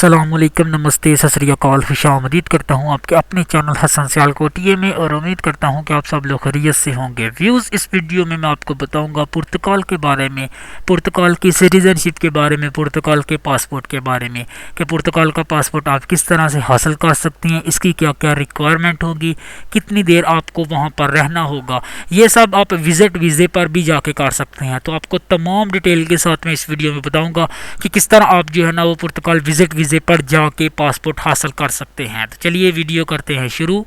अस्सलामुअलैकुम, नमस्ते, सत श्री अकाल, खुशामदीद करता हूँ आपके अपने चैनल हसन सियालकोटी में और उम्मीद करता हूँ कि आप सब लोग खैरियत से होंगे। व्यूज़, इस वीडियो में मैं आपको बताऊँगा पुर्तगाल के बारे में, पुर्तगाल की सिटीज़नशिप के बारे में, पुर्तगाल के पासपोर्ट के बारे में कि पुर्तगाल का पासपोर्ट आप किस तरह से हासिल कर सकते हैं, इसकी क्या क्या रिक्वायरमेंट होगी, कितनी देर आपको वहाँ पर रहना होगा। ये सब आप विज़िट वीज़े पर भी जाके कर सकते हैं। तो आपको तमाम डिटेल के साथ मैं इस वीडियो में बताऊँगा कि किस तरह आप जो है ना वो पुर्तगाल विज़िट वीज़े पर जाके पासपोर्ट हासिल कर सकते हैं। तो चलिए वीडियो करते हैं शुरू।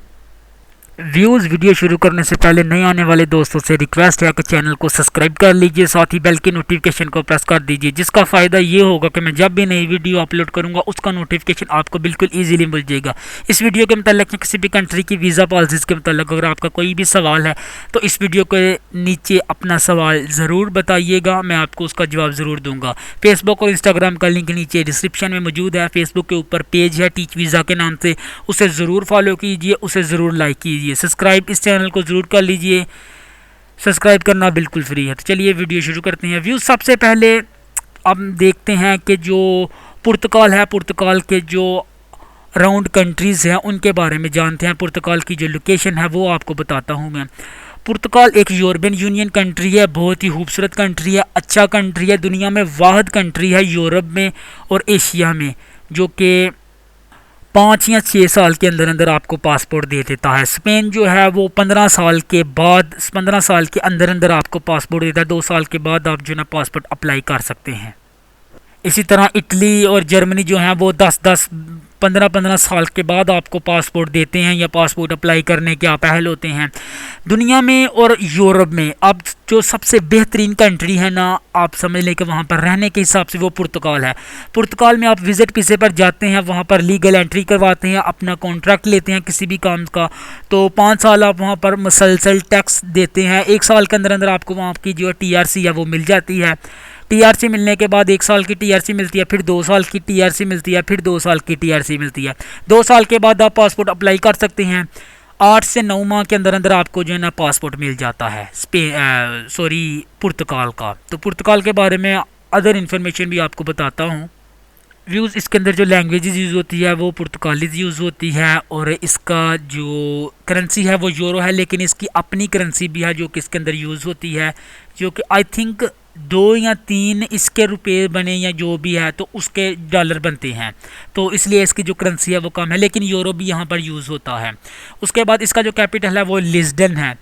व्यूज़, वीडियो शुरू करने से पहले नए आने वाले दोस्तों से रिक्वेस्ट है कि चैनल को सब्सक्राइब कर लीजिए, साथ ही बेल की नोटिफिकेशन को प्रेस कर दीजिए, जिसका फ़ायदा ये होगा कि मैं जब भी नई वीडियो अपलोड करूंगा उसका नोटिफिकेशन आपको बिल्कुल इजीली मिल जाएगा। इस वीडियो के मतलब किसी भी कंट्री की वीज़ा पॉलिसीज़ के मतलब अगर आपका कोई भी सवाल है तो इस वीडियो के नीचे अपना सवाल ज़रूर बताइएगा, मैं आपको उसका जवाब ज़रूर दूँगा। फेसबुक और इंस्टाग्राम का लिंक नीचे डिस्क्रिप्शन में मौजूद है। फेसबुक के ऊपर पेज है टीच वीज़ा के नाम से, उसे ज़रूर फॉलो कीजिए, उसे ज़रूर लाइक कीजिए, सब्सक्राइब इस चैनल को ज़रूर कर लीजिए, सब्सक्राइब करना बिल्कुल फ्री है। तो चलिए वीडियो शुरू करते हैं। व्यूज़, सबसे पहले अब देखते हैं कि जो पुर्तगाल है, पुर्तगाल के जो राउंड कंट्रीज़ हैं उनके बारे में जानते हैं। पुर्तगाल की जो लोकेशन है वो आपको बताता हूँ मैं। पुर्तगाल एक यूरोपियन यूनियन कंट्री है, बहुत ही खूबसूरत कंट्री है, अच्छा कंट्री है, दुनिया में वाहिद कंट्री है यूरोप में और एशिया में जो कि 5 या 6 साल के अंदर अंदर आपको पासपोर्ट दे देता है। स्पेन जो है वो 15 साल के बाद, 15 साल के अंदर अंदर आपको पासपोर्ट देता है। 2 साल के बाद आप जो ना पासपोर्ट अप्लाई कर सकते हैं। इसी तरह इटली और जर्मनी जो है वो 10-10, 15-15 साल के बाद आपको पासपोर्ट देते हैं या पासपोर्ट अप्लाई करने के आप अहल होते हैं। दुनिया में और यूरोप में अब जो सबसे बेहतरीन कंट्री है ना, आप समझ लें कि वहाँ पर रहने के हिसाब से वो पुर्तगाल है। पुर्तगाल में आप विज़िट वीज़े पर जाते हैं, वहाँ पर लीगल एंट्री करवाते हैं, अपना कॉन्ट्रैक्ट लेते हैं किसी भी काम का, तो 5 साल आप वहाँ पर मुसलसल टैक्स देते हैं। 1 साल के अंदर अंदर आपको वहाँ की जो TRC है वो मिल जाती है। TRC मिलने के बाद 1 साल की TRC मिलती है, फिर 2 साल की TRC मिलती है, फिर 2 साल की TRC मिलती है। 2 साल के बाद आप पासपोर्ट अप्लाई कर सकते हैं। 8 से 9 माह के अंदर अंदर आपको जो है ना पासपोर्ट मिल जाता है पुर्तगाल का। तो पुर्तगाल के बारे में अदर इन्फॉर्मेशन भी आपको बताता हूँ। व्यूज़, इसके अंदर जो लैंग्वेजेस यूज़ होती है वो पुर्तगाली यूज़ होती है और इसका जो करेंसी है वो यूरो है, लेकिन इसकी अपनी करेंसी भी है जो कि इसके अंदर यूज़ होती है, जो कि आई थिंक 2 या 3 इसके रुपए बने या जो भी है तो उसके डॉलर बनते हैं, तो इसलिए इसकी जो करेंसी है वो कम है, लेकिन यूरो भी यहाँ पर यूज़ होता है। उसके बाद इसका जो कैपिटल है वो लिस्बन है।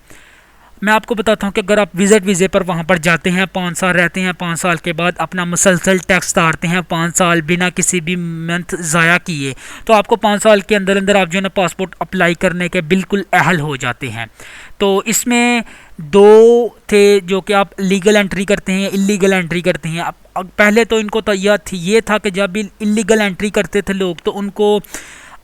मैं आपको बताता हूँ कि अगर आप विज़िट वीज़े पर वहाँ पर जाते हैं, 5 साल रहते हैं, 5 साल के बाद अपना मुसलसल टैक्स तारते हैं, 5 साल बिना किसी भी मंथ ज़ाया किए, तो आपको 5 साल के अंदर अंदर आप जो है ना पासपोर्ट अप्लाई करने के बिल्कुल अहल हो जाते हैं। तो इसमें 2 थे जो कि आप लीगल एंट्री करते हैं, इलीगल एंट्री करते हैं। अब पहले तो इनको तो ये था कि जब भी इलीगल एंट्री करते थे लोग तो उनको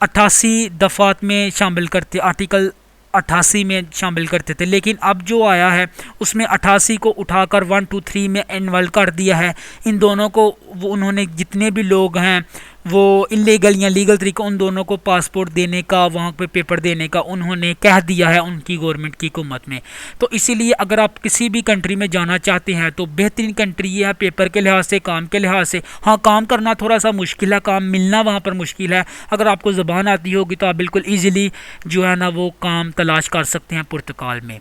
88 दफ़ात में शामिल करते, आर्टिकल 88 में शामिल करते थे, लेकिन अब जो आया है उसमें 88 को उठाकर 1, 2, 3 में इन्वॉल्व कर दिया है। इन दोनों को वो उन्होंने जितने भी लोग हैं वो इलीगल या लीगल तरीका, उन दोनों को पासपोर्ट देने का, वहाँ पे पेपर देने का उन्होंने कह दिया है उनकी गवर्नमेंट की हुकूमत में। तो इसीलिए अगर आप किसी भी कंट्री में जाना चाहते हैं तो बेहतरीन कंट्री ये है पेपर के लिहाज से, काम के लिहाज से। हाँ, काम करना थोड़ा सा मुश्किल है, काम मिलना वहाँ पर मुश्किल है। अगर आपको ज़बान आती होगी तो आप बिल्कुल ईज़िली जो है ना वो काम तलाश कर सकते हैं पुर्तगाल में।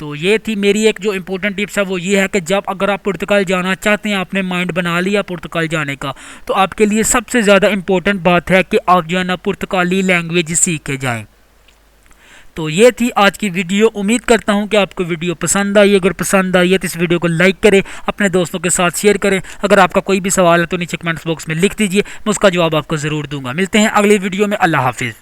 तो ये थी मेरी एक जो इम्पोर्टेंट टिप्स है वो ये है कि जब अगर आप पुर्तगाल जाना चाहते हैं, आपने माइंड बना लिया पुर्तगाल जाने का, तो आपके लिए सबसे ज़्यादा इम्पोर्टेंट बात है कि आप जो है ना पुर्तगाली लैंग्वेज सीख के जाएँ। तो ये थी आज की वीडियो। उम्मीद करता हूँ कि आपको वीडियो पसंद आई। अगर पसंद आई है तो इस वीडियो को लाइक करें, अपने दोस्तों के साथ शेयर करें। अगर आपका कोई भी सवाल है तो नीचे कमेंट्स बॉक्स में लिख दीजिए, मैं उसका जवाब आपको ज़रूर दूंगा। मिलते हैं अगली वीडियो में। अल्लाह हाफिज़।